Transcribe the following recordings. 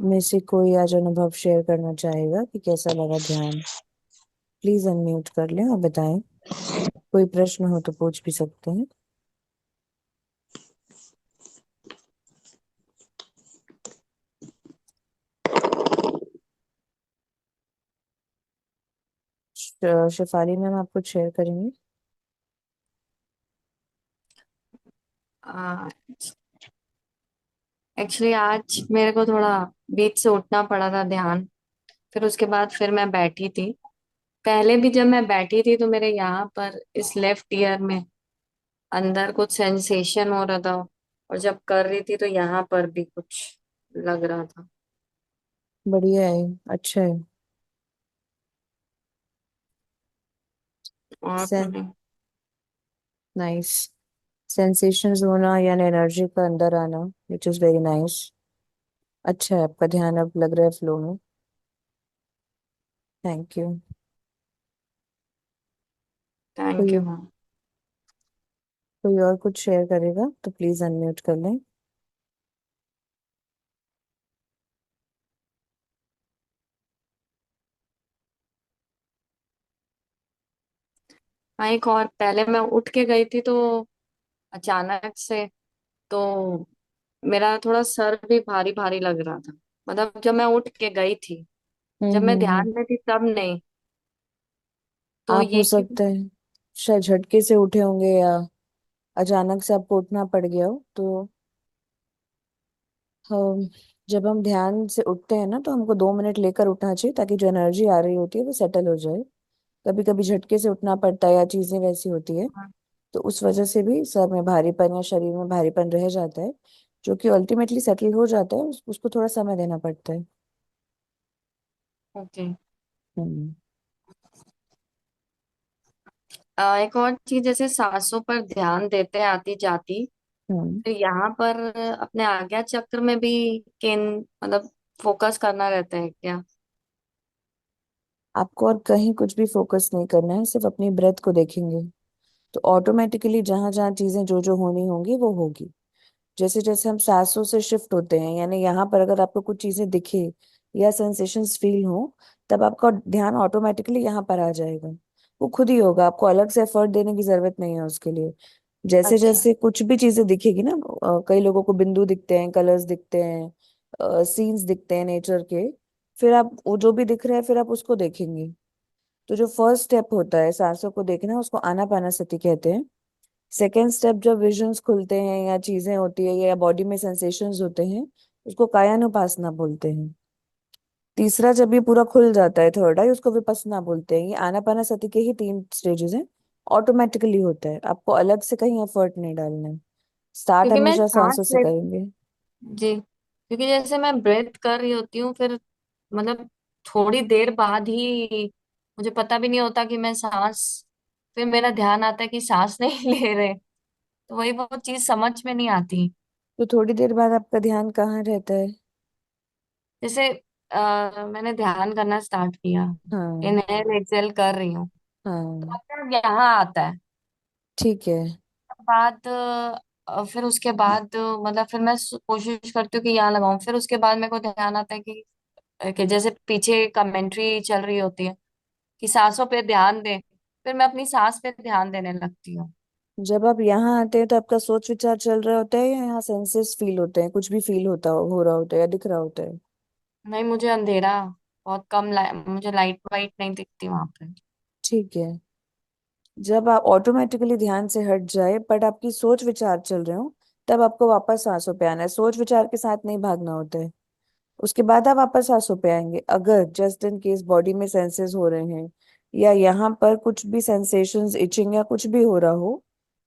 में से कोई आज अनुभव शेयर करना चाहेगा कि कैसा लगा ध्यान? प्लीज अनम्यूट कर लें और बताएं। कोई प्रश्न हो तो पूछ भी सकते हैं। शेफाली मैम, आप कुछ शेयर करेंगे? एक्चुअली आज मेरे को थोड़ा बीच से उठना पड़ा था ध्यान। फिर उसके बाद फिर मैं बैठी थी। पहले भी जब मैं बैठी थी तो मेरे यहाँ पर इस लेफ्ट ईयर में अंदर कुछ सेंसेशन हो रहा था। और जब कर रही थी तो यहाँ पर भी कुछ लग रहा था। बढ़िया है। अच्छा है। और तो से, नहीं। नाइस। सेंसेशंस होना यानी एनर्जी का अंदर आना, विच इज वेरी नाइस। अच्छा है, आपका ध्यान अब लग रहा है फ्लो में। Thank you. थैंक कोई यू मैम। कोई और कुछ शेयर करेगा तो प्लीज अनम्यूट कर लें। हाँ, एक और पहले मैं उठ के गई थी तो अचानक से तो मेरा थोड़ा सर भी भारी भारी लग रहा था। मतलब जब मैं उठ के गई थी, जब मैं हम्म। ध्यान में थी तब नहीं। तो आप हो ये सकता है शायद झटके से उठे होंगे या अचानक से आपको उठना पड़ गया हो। तो हम जब हम ध्यान से उठते हैं ना, तो हमको 2 मिनट लेकर उठना चाहिए ताकि जो एनर्जी आ रही होती है वो सेटल हो जाए। कभी कभी झटके से उठना पड़ता है या चीजें वैसी होती है, तो उस वजह से भी सर में भारीपन या शरीर में भारीपन रह जाता है, जो कि अल्टीमेटली सेटल हो जाता है। उसको थोड़ा समय देना पड़ता है। ओके। हम्म। एक और चीज, जैसे सांसों पर ध्यान देते आती जाती, हम्म। तो यहाँ पर अपने आज्ञा चक्र में भी केन मतलब फोकस करना रहता है क्या? आपको और कहीं कुछ भी फोकस नहीं करना है, सिर्फ अपनी ब्रेथ को देखेंगे। तो ऑटोमेटिकली जहां जहां चीजें जो जो होनी होंगी वो होगी। जैसे जैसे हम सांसों से शिफ्ट होते हैं, यानी यहाँ पर अगर आपको कुछ चीजें दिखे या सेंसेशंस फील हो, तब आपका ध्यान ऑटोमेटिकली यहाँ पर आ जाएगा। वो खुद ही होगा, आपको अलग से एफर्ट देने की जरूरत नहीं है उसके लिए। जैसे अच्छा। जैसे कुछ भी चीजें दिखेगी ना, कई लोगों को बिंदु दिखते हैं, कलर्स दिखते हैं, सीन्स दिखते हैं नेचर के। फिर आप वो जो भी दिख रहा है फिर आप उसको देखेंगे। तो जो फर्स्ट स्टेप होता है सांसों को देखना, उसको आनापानासति कहते हैं। सेकेंड स्टेप जब विजन्स खुलते हैं या चीजें होती है या बॉडी में सेंसेशंस होते हैं, उसको कायानुपासना बोलते हैं। तीसरा जब ये पूरा खुल जाता है, थर्ड आई, उसको विपस्सना बोलते हैं। ये आनापानासति के ही 3 स्टेजेस हैं। ऑटोमेटिकली होता है, आपको अलग से कहीं एफर्ट नहीं डालना है। स्टार्ट क्योंकि मैं हमेशा सांस सांसों से ले करेंगे। जी, क्योंकि जैसे मैं ब्रेथ कर रही होती हूँ, फिर मतलब थोड़ी देर बाद ही मुझे पता भी नहीं होता कि मैं सांस, फिर मेरा ध्यान आता है कि सांस नहीं ले रहे। तो वही वो चीज समझ में नहीं आती। तो थोड़ी देर बाद आपका ध्यान कहाँ रहता है? जैसे मैंने ध्यान करना स्टार्ट किया, हाँ। इनहेल एक्सेल कर रही हूँ, तो हाँ। अपने आप यहाँ आता है। ठीक है। बाद फिर उसके बाद मतलब फिर मैं कोशिश करती हूँ कि यहाँ लगाऊं। फिर उसके बाद मेरे को ध्यान आता है कि जैसे पीछे कमेंट्री चल रही होती है कि सांसों पे ध्यान दे, फिर मैं अपनी सांस पे ध्यान देने लगती हूँ। जब आप यहाँ आते हैं तो आपका सोच विचार चल रहा होता है या यहाँ सेंसेस फील होते हैं, कुछ भी फील हो रहा होता है या दिख रहा होता है? नहीं, मुझे अंधेरा बहुत कम, मुझे लाइट वाइट नहीं दिखती वहां पे। ठीक है। जब आप ऑटोमेटिकली ध्यान से हट जाए बट आपकी सोच विचार चल रहे हो, तब आपको वापस सांसों पे आना है। सोच विचार के साथ नहीं भागना होता है। उसके बाद आप वापस सांसों पे आएंगे। अगर जस्ट इन केस बॉडी में सेंसेस हो रहे हैं या यहाँ पर कुछ भी सेंसेशंस, इचिंग या कुछ भी हो रहा हो,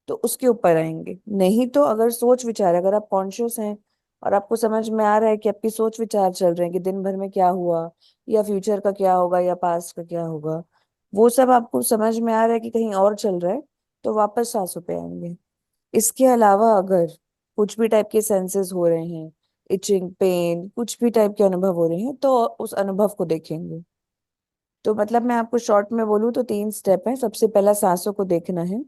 तो उसके ऊपर आएंगे। नहीं तो अगर सोच विचार, अगर आप कॉन्शियस हैं और आपको समझ में आ रहा है कि आपकी सोच विचार चल रहे हैं कि दिन भर में क्या हुआ या फ्यूचर का क्या होगा या पास्ट का क्या होगा, वो सब आपको समझ में आ रहा है कि कहीं और चल रहा है, तो वापस सांसों पे आएंगे। इसके अलावा अगर कुछ भी टाइप के सेंसेस हो रहे हैं, इचिंग, पेन, कुछ भी टाइप के अनुभव हो रहे हैं, तो उस अनुभव को देखेंगे। तो मतलब मैं आपको शॉर्ट में बोलूँ तो 3 स्टेप है। सबसे पहला सांसों को देखना है।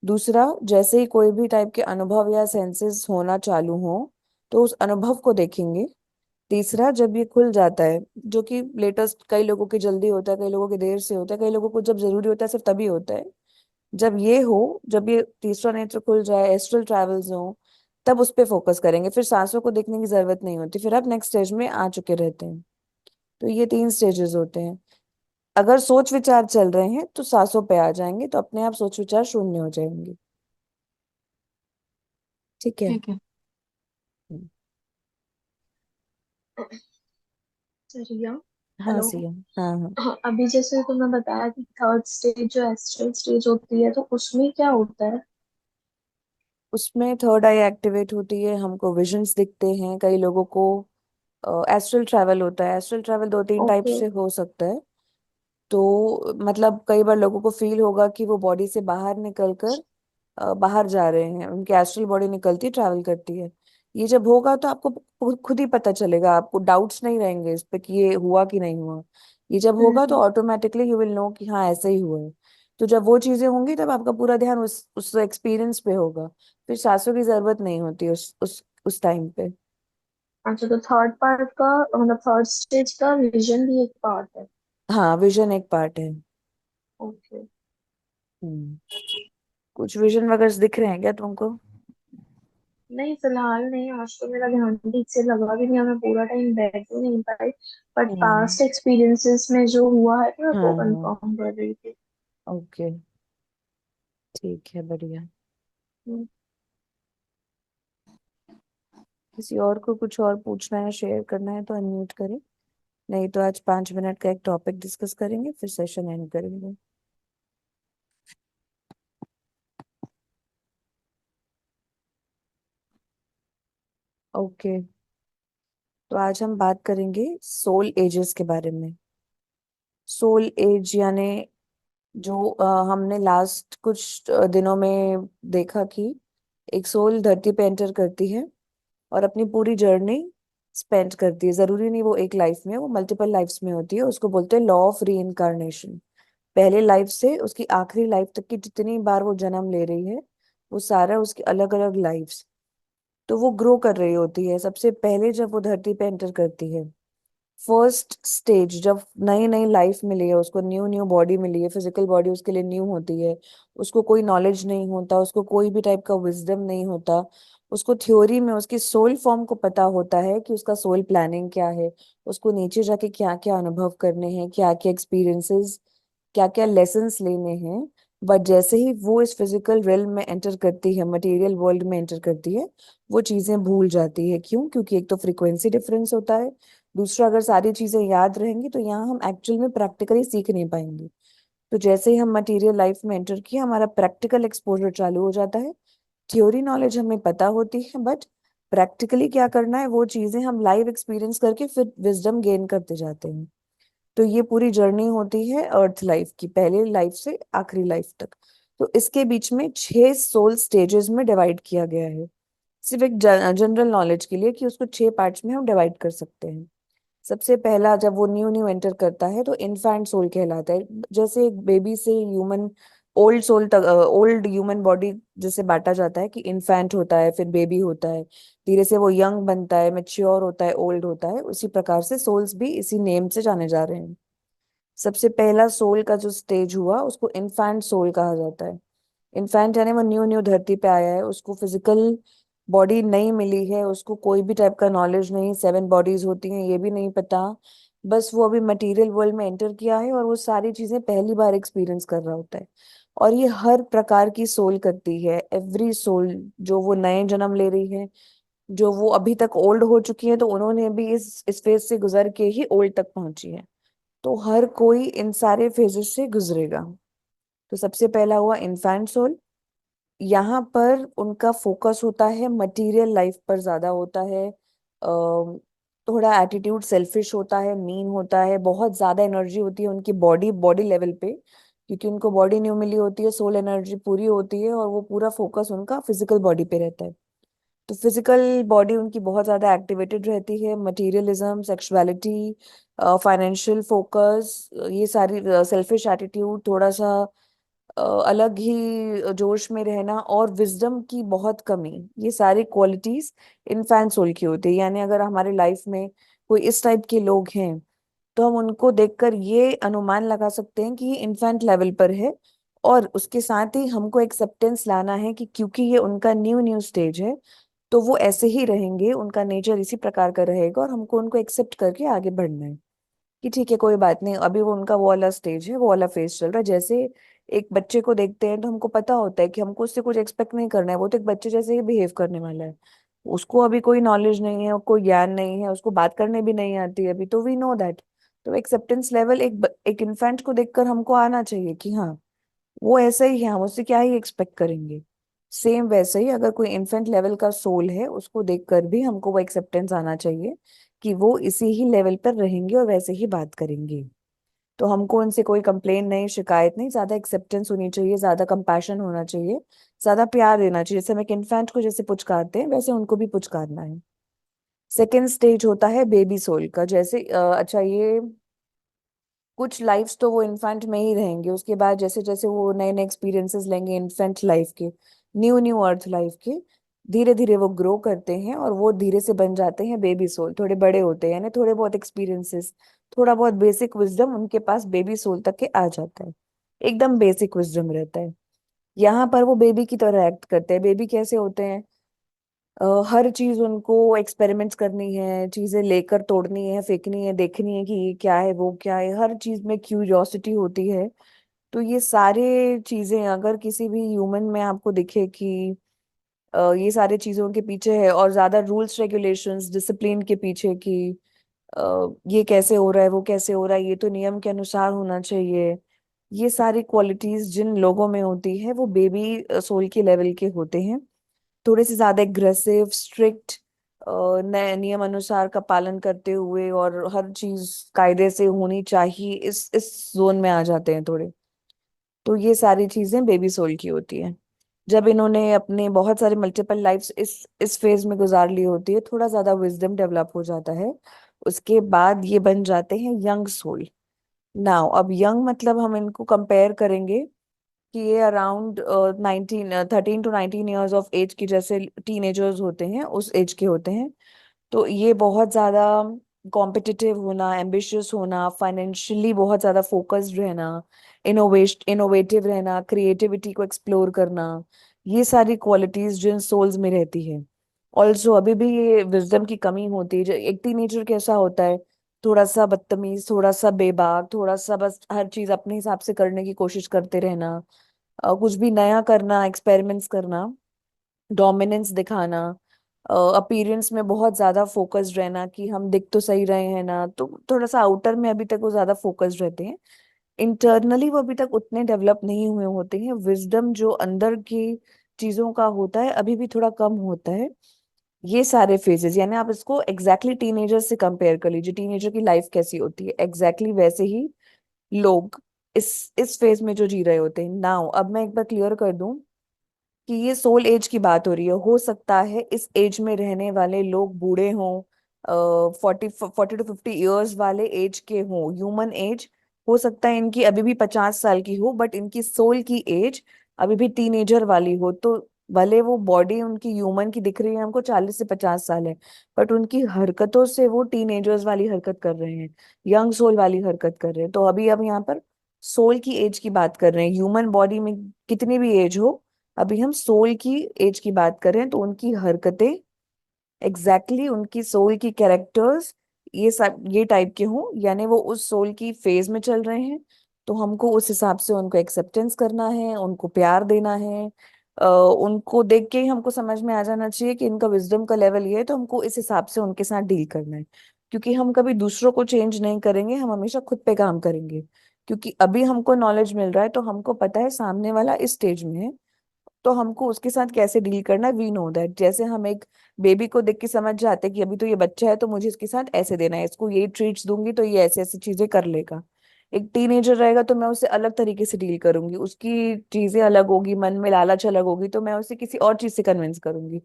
दूसरा, जैसे ही कोई भी टाइप के अनुभव या सेंसेस होना चालू हो, तो उस अनुभव को देखेंगे। तीसरा, जब ये खुल जाता है, जो कि लेटेस्ट, कई लोगों की जल्दी होता है, कई लोगों की देर से होता है, कई लोगों को जब जरूरी होता है सिर्फ तभी होता है। जब ये हो, जब ये तीसरा नेत्र खुल जाए, एस्ट्रल ट्रैवल्स हो, तब उस पे फोकस करेंगे। फिर सांसों को देखने की जरूरत नहीं होती, फिर आप नेक्स्ट स्टेज में आ चुके रहते हैं। तो ये 3 स्टेजेस होते हैं। अगर सोच विचार चल रहे हैं तो सांसों पे आ जाएंगे, तो अपने आप सोच विचार शून्य हो जाएंगे। ठीक है। ठीक है। हम्म। रिया, हाँ हेलो। सिया। हाँ हाँ। हाँ, अभी जैसे तुमने बताया कि थर्ड स्टेज जो एस्ट्रल स्टेज होती है, तो उसमें क्या होता है? उसमें थर्ड आई एक्टिवेट होती है, हमको विजन्स दिखते हैं, कई लोगों को एस्ट्रल ट्रैवल होता है। Astral travel 2-3 type okay. से हो सकता है। तो मतलब कई बार लोगों को फील होगा कि वो बॉडी से बाहर निकल कर बाहर जा रहे हैं, उनकी एस्ट्रल बॉडी निकलती ट्रैवल करती है। ये जब होगा तो आपको खुद ही पता चलेगा, आपको डाउट्स नहीं रहेंगे इस पे कि ये हुआ कि नहीं हुआ। ये जब होगा तो हम्म। ऑटोमेटिकली यू विल नो कि हाँ ऐसे ही हुआ है। तो जब वो चीजें होंगी तब आपका पूरा ध्यान उस एक्सपीरियंस पे होगा। फिर सांसों की जरूरत नहीं होती उस टाइम पे। अच्छा, तो थर्ड पार्ट का मतलब थर्ड स्टेज का विजन भी एक पार्ट है? हाँ, विजन एक पार्ट है। ओके। हम्म। कुछ विजन वगैरह दिख रहे हैं क्या तुमको? नहीं, फिलहाल नहीं। आज तो मेरा ध्यान ठीक से लगा भी नहीं और मैं पूरा टाइम बैठ भी नहीं पाई। But hmm. पास्ट एक्सपीरियंसेस में जो हुआ है मैं वो हाँ हाँ। कंफर्म कर रही थी। ओके। ठीक है, बढ़िया। हम्म। किसी और को कुछ और पूछना है, शेयर करना है तो अनम्यूट करें। नहीं तो आज 5 मिनट का एक टॉपिक डिस्कस करेंगे, फिर सेशन एंड करेंगे। ओके। तो आज हम बात करेंगे सोल एजेस के बारे में। सोल एज यानी जो हमने लास्ट कुछ दिनों में देखा कि एक सोल धरती पे एंटर करती है और अपनी पूरी जर्नी स्पेंड करती है। जरूरी नहीं वो एक लाइफ में, वो मल्टीपल लाइफ्स में होती है। उसको बोलते हैं लॉ ऑफ री इनकारनेशन। पहले लाइफ से उसकी आखिरी लाइफ तक की जितनी बार वो जन्म ले रही है, वो सारा उसकी अलग अलग लाइफ्स। तो वो ग्रो कर रही होती है। सबसे पहले जब वो धरती पे एंटर करती है, फर्स्ट स्टेज, जब नई नई लाइफ मिली है उसको, न्यू न्यू बॉडी मिली है, फिजिकल बॉडी उसके लिए न्यू होती है। उसको कोई नॉलेज नहीं होता, उसको कोई भी टाइप का विजडम नहीं होता। उसको थ्योरी में उसकी सोल फॉर्म को पता होता है कि उसका सोल प्लानिंग क्या है, उसको नीचे जाके क्या क्या अनुभव करने हैं, क्या क्या एक्सपीरियंसेस, क्या क्या लेसन्स लेने हैं। बट जैसे ही वो इस फिजिकल रियल्म में एंटर करती है, मटेरियल वर्ल्ड में एंटर करती है, वो चीजें भूल जाती है। क्यों? क्योंकि एक तो फ्रीक्वेंसी डिफरेंस होता है, दूसरा अगर सारी चीजें याद रहेंगी तो यहाँ हम एक्चुअल में प्रैक्टिकली सीख नहीं पाएंगे। तो जैसे ही हम मटेरियल लाइफ में एंटर किया, हमारा प्रैक्टिकल एक्सपोजर चालू हो जाता है। थ्योरी नॉलेज हमें पता होती है, बट प्रैक्टिकली क्या करना है वो चीजें हम लाइव एक्सपीरियंस करके फिर विजडम गेन करते जाते हैं। तो ये पूरी जर्नी होती है अर्थ लाइफ की, पहले लाइफ से आखिरी लाइफ तक। तो इसके बीच में 6 सोल स्टेजेस में डिवाइड किया गया है, सिर्फ एक जनरल नॉलेज के लिए कि उसको 6 पार्ट्स में हम डिवाइड कर सकते हैं। सबसे पहला, जब वो न्यू न्यू एंटर करता है तो इन्फेंट सोल कहलाता है। जैसे एक बेबी से ह्यूमन ओल्ड सोल तक, ओल्ड ह्यूमन बॉडी जैसे बांटा जाता है कि इन्फेंट होता है, फिर बेबी होता है, धीरे से वो यंग बनता है, मैच्योर होता है, ओल्ड होता है, उसी प्रकार से सोल्स भी इसी नेम से जाने जा रहे हैं। सबसे पहला सोल का जो स्टेज हुआ उसको इन्फेंट सोल कहा जाता है। इन्फेंट यानी वो न्यू न्यू धरती पे आया है, उसको फिजिकल बॉडी नहीं मिली है, उसको कोई भी टाइप का नॉलेज नहीं, 7 बॉडीज होती हैं ये भी नहीं पता। बस वो अभी मटेरियल वर्ल्ड में एंटर किया है और वो सारी चीजें पहली बार एक्सपीरियंस कर रहा होता है। और ये हर प्रकार की सोल करती है, एवरी सोल। जो वो नए जन्म ले रही है, जो वो अभी तक ओल्ड हो चुकी है तो उन्होंने भी इस फेज से गुजर के ही ओल्ड तक पहुंची है। तो हर कोई इन सारे फेजेस से गुजरेगा। तो सबसे पहला हुआ इन्फेंट सोल। यहाँ पर उनका फोकस होता है मटेरियल लाइफ पर, ज्यादा होता है। थोड़ा एटीट्यूड सेल्फिश होता है, मीन होता है, बहुत ज्यादा एनर्जी होती है उनकी बॉडी बॉडी लेवल पे, क्योंकि उनको बॉडी न्यू मिली होती है, सोल एनर्जी पूरी होती है और वो पूरा फोकस उनका फिजिकल बॉडी पे रहता है। तो फिजिकल बॉडी उनकी बहुत ज्यादा एक्टिवेटेड रहती है। मटेरियलिज्म, सेक्सुअलिटी, फाइनेंशियल फोकस, ये सारी, सेल्फिश एटीट्यूड, थोड़ा सा अलग ही जोश में रहना, और विजडम की बहुत कमी, ये सारी क्वालिटीज इनफैन सोल की होती है। यानी अगर हमारी लाइफ में कोई इस टाइप के लोग हैं, तो हम उनको देखकर ये अनुमान लगा सकते हैं कि ये इन्फेंट लेवल पर है। और उसके साथ ही हमको एक्सेप्टेंस लाना है कि क्योंकि ये उनका न्यू न्यू स्टेज है, तो वो ऐसे ही रहेंगे, उनका नेचर इसी प्रकार का रहेगा, और हमको उनको एक्सेप्ट करके आगे बढ़ना है कि ठीक है, कोई बात नहीं, अभी वो उनका वो वाला स्टेज है, वो वाला फेज चल रहा है। जैसे एक बच्चे को देखते हैं तो हमको पता होता है कि हमको उससे कुछ एक्सपेक्ट नहीं करना है, वो तो एक बच्चे जैसे ही बिहेव करने वाला है। उसको अभी कोई नॉलेज नहीं है, कोई ज्ञान नहीं है, उसको बात करने भी नहीं आती है अभी, तो वी नो दैट। तो एक्सेप्टेंस लेवल एक इन्फेंट को देखकर हमको आना चाहिए कि हाँ, वो ऐसा ही है, हम उससे क्या ही एक्सपेक्ट करेंगे। सेम वैसे ही अगर कोई इन्फेंट लेवल का सोल है, उसको देखकर भी हमको वो एक्सेप्टेंस आना चाहिए कि वो इसी ही लेवल पर रहेंगे और वैसे ही बात करेंगे। तो हमको उनसे कोई कंप्लेन नहीं, शिकायत नहीं, ज्यादा एक्सेप्टेंस होनी चाहिए, ज्यादा कंपैशन होना चाहिए, ज्यादा प्यार देना चाहिए। जैसे हम एक इन्फेंट को जैसे पुचकारते हैं, वैसे उनको भी पुचकारना है। सेकेंड स्टेज होता है बेबी सोल का। जैसे अच्छा, ये कुछ लाइफ्स तो वो इन्फेंट में ही रहेंगे, उसके बाद जैसे जैसे वो नए नए एक्सपीरियंसेस लेंगे इन्फेंट लाइफ के, न्यू न्यू अर्थ लाइफ के, धीरे धीरे वो ग्रो करते हैं और वो धीरे से बन जाते हैं बेबी सोल। थोड़े बड़े होते हैं, यानी थोड़े बहुत एक्सपीरियंसेस, थोड़ा बहुत बेसिक विजडम उनके पास बेबी सोल तक के आ जाता है। एकदम बेसिक विजडम रहता है। यहाँ पर वो बेबी की तरह एक्ट करते हैं। बेबी कैसे होते हैं? हर चीज उनको एक्सपेरिमेंट्स करनी है, चीजें लेकर तोड़नी है, फेंकनी है, देखनी है कि ये क्या है, वो क्या है, हर चीज में क्यूरियोसिटी होती है। तो ये सारे चीजें अगर किसी भी ह्यूमन में आपको दिखे कि ये सारे चीजों के पीछे है, और ज्यादा रूल्स रेगुलेशंस डिसिप्लिन के पीछे कि ये कैसे हो रहा है, वो कैसे हो रहा है, ये तो नियम के अनुसार होना चाहिए, ये सारी क्वालिटीज जिन लोगों में होती है वो बेबी सोल के लेवल के होते हैं। थोड़े से ज्यादा एग्रेसिव, स्ट्रिक्ट, नए नियम अनुसार का पालन करते हुए, और हर चीज कायदे से होनी चाहिए, इस जोन में आ जाते हैं थोड़े। तो ये सारी चीजें बेबी सोल की होती है। जब इन्होंने अपने बहुत सारे मल्टीपल लाइफ्स इस फेज में गुजार ली होती है, थोड़ा ज्यादा विजडम डेवलप हो जाता है, उसके बाद ये बन जाते हैं यंग सोल। नाउ अब यंग मतलब हम इनको कंपेयर करेंगे कि ये around 13 to 19 years of age की, जैसे टीनेजर्स होते हैं उस एज के होते हैं। तो ये बहुत ज्यादा कॉम्पिटिटिव होना, एम्बिशियस होना, फाइनेंशियली बहुत ज्यादा फोकस्ड रहना, इनोवेटिव रहना, क्रिएटिविटी को एक्सप्लोर करना, ये सारी क्वालिटीज जिन सोल्स में रहती है। ऑल्सो अभी भी ये विजडम की कमी होती है। जो एक टीनेजर कैसा होता है, थोड़ा सा बदतमीज, थोड़ा सा बेबाक, थोड़ा सा बस हर चीज अपने हिसाब से करने की कोशिश करते रहना, कुछ भी नया करना, एक्सपेरिमेंट्स करना, डोमिनेंस दिखाना, अपीयरेंस में बहुत ज्यादा फोकस्ड रहना कि हम दिख तो सही रहे हैं ना। तो थोड़ा सा आउटर में अभी तक वो ज्यादा फोकस्ड रहते हैं, इंटरनली वो अभी तक उतने डेवलप नहीं हुए होते हैं। विजडम जो अंदर की चीजों का होता है अभी भी थोड़ा कम होता है। ये सारे फेजेस, यानी आप इसको एग्जैक्टली टीनेजर से कंपेयर कर लीजिए, टीनेजर की लाइफ कैसी होती है, एग्जैक्टली वैसे ही लोग इस फेज में जो जी रहे होते हैं। नाउ अब मैं एक बार क्लियर कर दूं कि ये सोल एज की बात हो रही है। हो सकता है इस एज में रहने वाले लोग बूढ़े हों, 40 to 50 ईयर्स वाले एज के हों, ह्यूमन एज। हो सकता है इनकी अभी भी 50 साल की हो, बट इनकी सोल की एज अभी भी टीनेजर वाली हो। तो भले वो बॉडी उनकी ह्यूमन की दिख रही है हमको 40 से 50 साल है, बट उनकी हरकतों से वो टीनेजर्स वाली हरकत कर रहे हैं, यंग सोल वाली हरकत कर रहे हैं। तो अभी अब यहाँ पर सोल की एज की बात कर रहे हैं। ह्यूमन बॉडी में कितनी भी एज हो, अभी हम सोल की एज की बात कर रहे हैं। तो उनकी हरकतें उनकी सोल की कैरेक्टर्स ये सब ये टाइप के हों, यानी वो उस सोल की फेज में चल रहे हैं, तो हमको उस हिसाब से उनको एक्सेप्टेंस करना है, उनको प्यार देना है। उनको देख के ही हमको समझ में आ जाना चाहिए कि इनका विजडम का लेवल ये है, तो हमको इस हिसाब से उनके साथ डील करना है। क्योंकि हम कभी दूसरों को चेंज नहीं करेंगे, हम हमेशा खुद पे काम करेंगे। क्योंकि अभी हमको नॉलेज मिल रहा है, तो हमको पता है सामने वाला इस स्टेज में है, तो हमको उसके साथ कैसे डील करना है, वी नो दैट। जैसे हम एक बेबी को देख के समझ जाते हैं कि अभी तो ये बच्चा है, तो मुझे इसके साथ ऐसे देना है, इसको ये ट्रीट्स दूंगी तो ये ऐसे ऐसी चीजें कर लेगा। एक टीनेजर रहेगा तो मैं उससे अलग तरीके से डील करूंगी, उसकी चीजें अलग होगी, मन में लालच अलग होगी, तो मैं उसे किसी और चीज से कन्विंस करूंगी।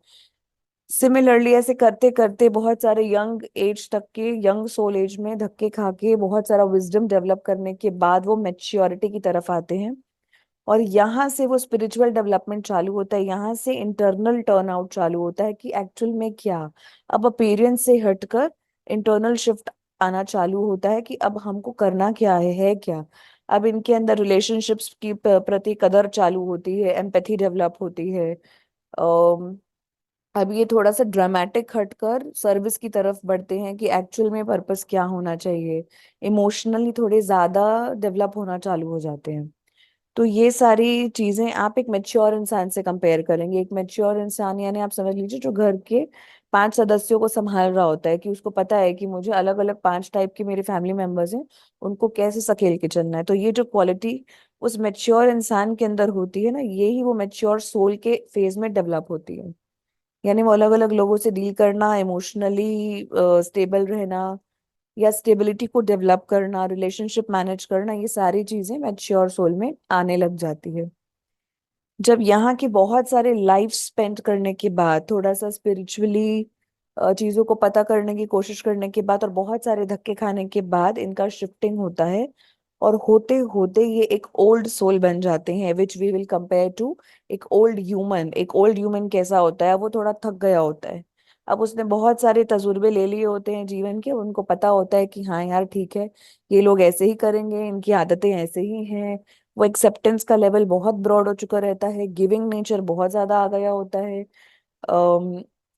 सिमिलरली ऐसे करते करते बहुत सारे यंग एज तक के, यंग सोल एज में धक्के खा के बहुत सारा विजडम डेवलप करने के बाद वो मेच्योरिटी की तरफ आते हैं। और यहाँ से वो स्पिरिचुअल डेवलपमेंट चालू होता है, यहाँ से इंटरनल टर्नआउट चालू होता है कि एक्चुअल में क्या। अब अपीयरेंस से हटकर इंटरनल शिफ्ट आना चालू होता है कि अब हमको करना क्या है क्या। अब इनके अंदर रिलेशनशिप्स की प्रति कदर चालू होती है, एम्पैथी डेवलप होती है। अम, अब ये थोड़ा सा ड्रामेटिक हटकर सर्विस की तरफ बढ़ते हैं कि एक्चुअल में पर्पस क्या होना चाहिए। इमोशनली थोड़े ज्यादा डेवलप होना चालू हो जाते हैं। तो ये सारी चीजें आप एक मेच्योर इंसान से कंपेयर करेंगे। एक मेच्योर इंसान यानी आप समझ लीजिए जो घर के 5 सदस्यों को संभाल रहा होता है, कि उसको पता है कि मुझे अलग अलग 5 टाइप के मेरे फैमिली मेंबर्स हैं, उनको कैसे सकेल के चलना है। तो ये जो क्वालिटी उस मेच्योर इंसान के अंदर होती है ना, यही वो मेच्योर सोल के फेज में डेवलप होती है। यानी वो अलग अलग लोगों से डील करना, इमोशनली स्टेबल रहना, या स्टेबिलिटी को डेवलप करना, रिलेशनशिप मैनेज करना, ये सारी चीजें मैच्योर सोल में आने लग जाती है। जब यहाँ की बहुत सारे लाइफ स्पेंड करने के बाद, थोड़ा सा स्पिरिचुअली चीजों को पता करने की कोशिश करने के बाद, और बहुत सारे धक्के खाने के बाद इनका शिफ्टिंग होता है। और होते होते ये एक ओल्ड सोल बन जाते हैं, which we will compare to एक ओल्ड ह्यूमन। एक ओल्ड ह्यूमन कैसा होता है? वो थोड़ा थक गया होता है। अब उसने बहुत सारे तजुर्बे ले लिए होते हैं जीवन के, उनको पता होता है कि हाँ यार ठीक है, ये लोग ऐसे ही करेंगे, इनकी आदतें ऐसे ही हैं। वो एक्सेप्टेंस का लेवल बहुत ब्रॉड हो चुका रहता है, गिविंग नेचर बहुत ज्यादा आ गया होता है।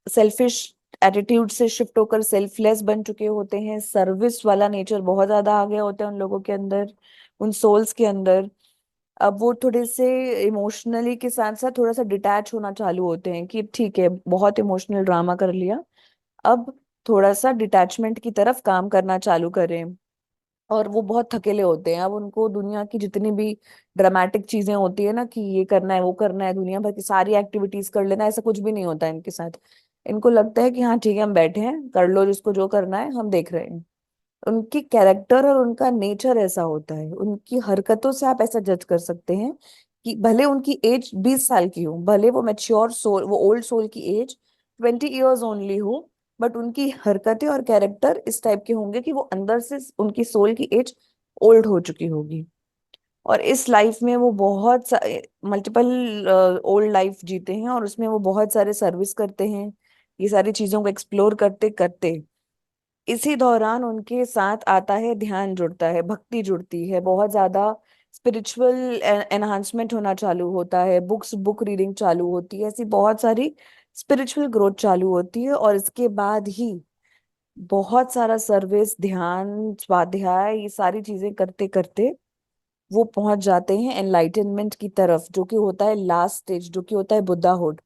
सेल्फिश एटीट्यूड से शिफ्ट होकर सेल्फलेस बन चुके होते हैं, सर्विस वाला नेचर बहुत ज्यादा आ गया होता है उन लोगों के अंदर, उन सोल्स के अंदर। अब वो थोड़े से इमोशनली के साथ साथ थोड़ा सा डिटैच होना चालू होते हैं कि ठीक है, बहुत इमोशनल ड्रामा कर लिया, अब थोड़ा सा डिटैचमेंट की तरफ काम करना चालू करें। और वो बहुत थकेले होते हैं, अब उनको दुनिया की जितनी भी ड्रामेटिक चीजें होती है ना, कि ये करना है वो करना है, दुनिया भर की सारी एक्टिविटीज कर लेना, ऐसा कुछ भी नहीं होता है इनके साथ। इनको लगता है कि हाँ ठीक है, हम बैठे हैं, कर लो जिसको जो करना है, हम देख रहे हैं। उनकी कैरेक्टर और उनका नेचर ऐसा होता है, उनकी हरकतों से आप ऐसा जज कर सकते हैं कि भले उनकी एज 20 साल की हो, भले वो मैच्योर सोल, वो ओल्ड सोल की एज 20 ईयर्स ओनली हो, बट उनकी हरकतें और कैरेक्टर इस टाइप के होंगे कि वो अंदर से उनकी सोल की एज ओल्ड हो चुकी होगी। और इस लाइफ में वो बहुत मल्टीपल ओल्ड लाइफ जीते हैं, और उसमें वो बहुत सारे सर्विस करते हैं, ये सारी चीजों को एक्सप्लोर करते करते। इसी दौरान उनके साथ आता है ध्यान जुड़ता है, भक्ति जुड़ती है, बहुत ज्यादा स्पिरिचुअल एनहांसमेंट होना चालू होता है, बुक रीडिंग चालू होती है, ऐसी बहुत सारी स्पिरिचुअल ग्रोथ चालू होती है। और इसके बाद ही बहुत सारा सर्विस, ध्यान, स्वाध्याय, ये सारी चीजें करते करते वो पहुंच जाते हैं एनलाइटनमेंट की तरफ, जो कि होता है लास्ट स्टेज, जो कि होता है बुद्धाहुड।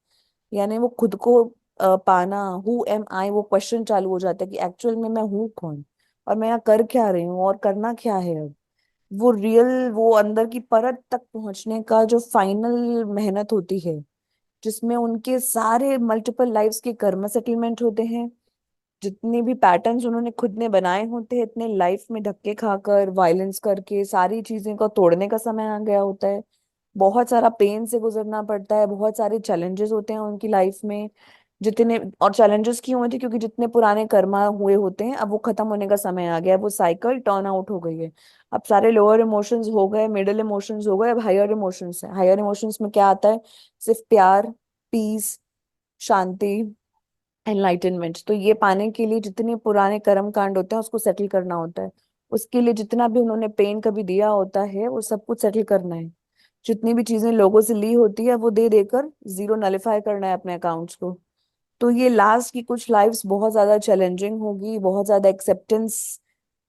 यानी वो खुद को पाना, हु एम आई, वो क्वेश्चन चालू हो जाता है कि एक्चुअल में मैं हूँ कौन, और मैं यहाँ कर क्या रही हूँ, और करना क्या है अब। वो रियल, वो अंदर की परत तक पहुंचने का जो फाइनल मेहनत होती है, जिसमें उनके सारे मल्टीपल लाइफ्स के कर्म सेटलमेंट होते हैं। जितने भी पैटर्न्स उन्होंने खुद ने बनाए होते हैं, इतने लाइफ में धक्के खाकर, वायलेंस करके, सारी चीजें को तोड़ने का समय आ गया होता है। बहुत सारा पेन से गुजरना पड़ता है, बहुत सारे चैलेंजेस होते हैं उनकी लाइफ में। जितने और चैलेंजेस क्यों होते हैं? क्योंकि जितने पुराने कर्मा हुए होते हैं, अब वो खत्म होने का समय आ गया है, वो साइकिल टर्न आउट हो गई है। अब सारे लोअर इमोशंस हो गए, मिडिल इमोशंस हो गए, अब हायर इमोशंस है। हायर इमोशंस में क्या आता है? सिर्फ प्यार, पीस, शांति, एनलाइटनमेंट। तो ये पाने के लिए जितने पुराने कर्म कांड होते हैं उसको सेटल करना होता है। उसके लिए जितना भी उन्होंने पेन कभी दिया होता है, वो सब कुछ सेटल करना है। जितनी भी चीजें लोगों से ली होती है, वो दे देकर जीरो नलिफाई करना है अपने अकाउंट्स को। तो ये लास्ट की कुछ लाइफ्स बहुत ज्यादा चैलेंजिंग होगी, बहुत ज्यादा एक्सेप्टेंस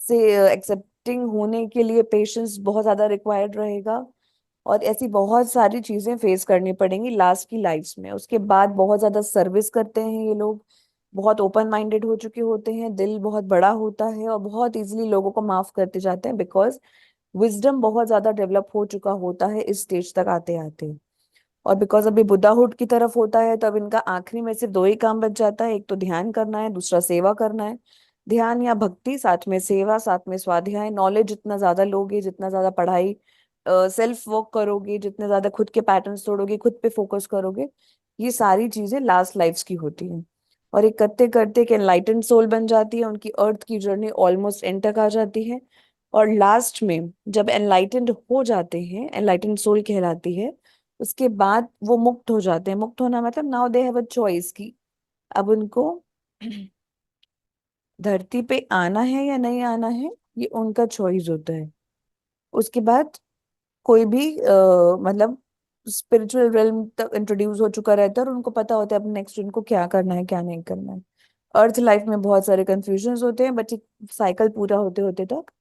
से, एक्सेप्टिंग होने के लिए पेशेंस बहुत ज्यादा रिक्वायर्ड रहेगा। और ऐसी बहुत सारी चीजें फेस करनी पड़ेंगी लास्ट की लाइफ्स में। उसके बाद बहुत ज्यादा सर्विस करते हैं ये लोग, बहुत ओपन माइंडेड हो चुके होते हैं, दिल बहुत बड़ा होता है, और बहुत इजीली लोगों को माफ करते जाते हैं, बिकॉज विजडम बहुत ज्यादा डेवलप हो चुका होता है इस स्टेज तक आते आते। और बिकॉज अभी बुद्धाहुड की तरफ होता है, तब इनका आखिरी में सिर्फ दो ही काम बच जाता है, एक तो ध्यान करना है, दूसरा सेवा करना है। ध्यान या भक्ति, साथ में सेवा, साथ में स्वाध्याय। नॉलेज जितना ज्यादा लोगे, जितना ज्यादा पढ़ाई, सेल्फ वर्क करोगे, जितने ज्यादा खुद के पैटर्न्स तोड़ोगे, खुद पे फोकस करोगे, ये सारी चीजें लास्ट लाइफ्स की होती हैं। और एक करते करते एक एनलाइटेंड सोल बन जाती है, उनकी अर्थ की जर्नी ऑलमोस्ट एंड तक आ जाती है। और लास्ट में जब एनलाइटेंड हो जाते हैं, एनलाइटेंड सोल कहलाती है, उसके बाद वो मुक्त हो जाते हैं। मुक्त होना मतलब now they have a choice, की अब उनको धरती पे आना है या नहीं आना है, ये उनका चॉइस होता है। उसके बाद कोई भी मतलब स्पिरिचुअल रेल्म तक इंट्रोड्यूस हो चुका रहता है और उनको पता होता है अब नेक्स्ट उनको क्या करना है क्या नहीं करना है। अर्थ लाइफ में बहुत सारे कंफ्यूजन्स होते हैं, बट साइकिल पूरा होते होते तक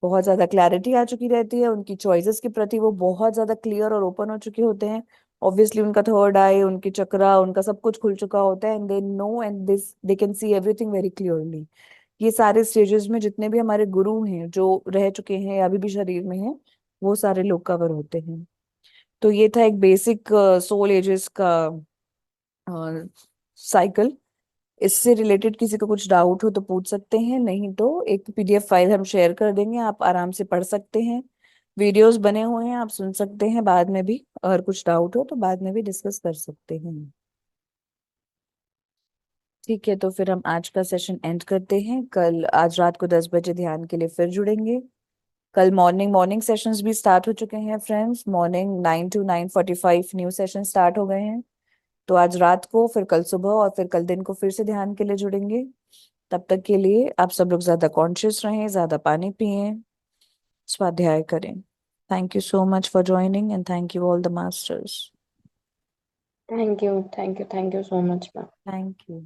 बहुत ज्यादा क्लैरिटी आ चुकी रहती है उनकी चॉइसेस के प्रति। वो बहुत ज्यादा क्लियर और ओपन हो चुके होते हैं। ऑब्वियसली उनका थर्ड आई, उनकी चक्रा, उनका सब कुछ खुल चुका होता है, and they know and this they can see everything very clearly. ये सारे स्टेजेस में जितने भी हमारे गुरु हैं जो रह चुके हैं या अभी भी शरीर में हैं, वो सारे लोग कवर होते हैं। तो ये था एक बेसिक सोल एजेस का साइकिल। इससे रिलेटेड किसी को कुछ डाउट हो तो पूछ सकते हैं, नहीं तो एक पीडीएफ फाइल हम शेयर कर देंगे, आप आराम से पढ़ सकते हैं। वीडियोस बने हुए हैं, आप सुन सकते हैं बाद में भी। अगर कुछ डाउट हो तो बाद में भी डिस्कस कर सकते हैं। ठीक है, तो फिर हम आज का सेशन एंड करते हैं। कल आज रात को 10 बजे ध्यान के लिए फिर जुड़ेंगे। कल मॉर्निंग मॉर्निंग सेशंस भी स्टार्ट हो चुके हैं friends. Morning 9 to 9:45 new session start हो गए हैं। तो आज रात को, फिर कल सुबह और फिर कल दिन को फिर से ध्यान के लिए जुड़ेंगे। तब तक के लिए आप सब लोग ज्यादा कॉन्शियस रहें, ज्यादा पानी पिएं, स्वाध्याय करें। Thank you so much for joining and thank you all the masters. Thank you, thank you, thank you so much, ma'am. Thank you.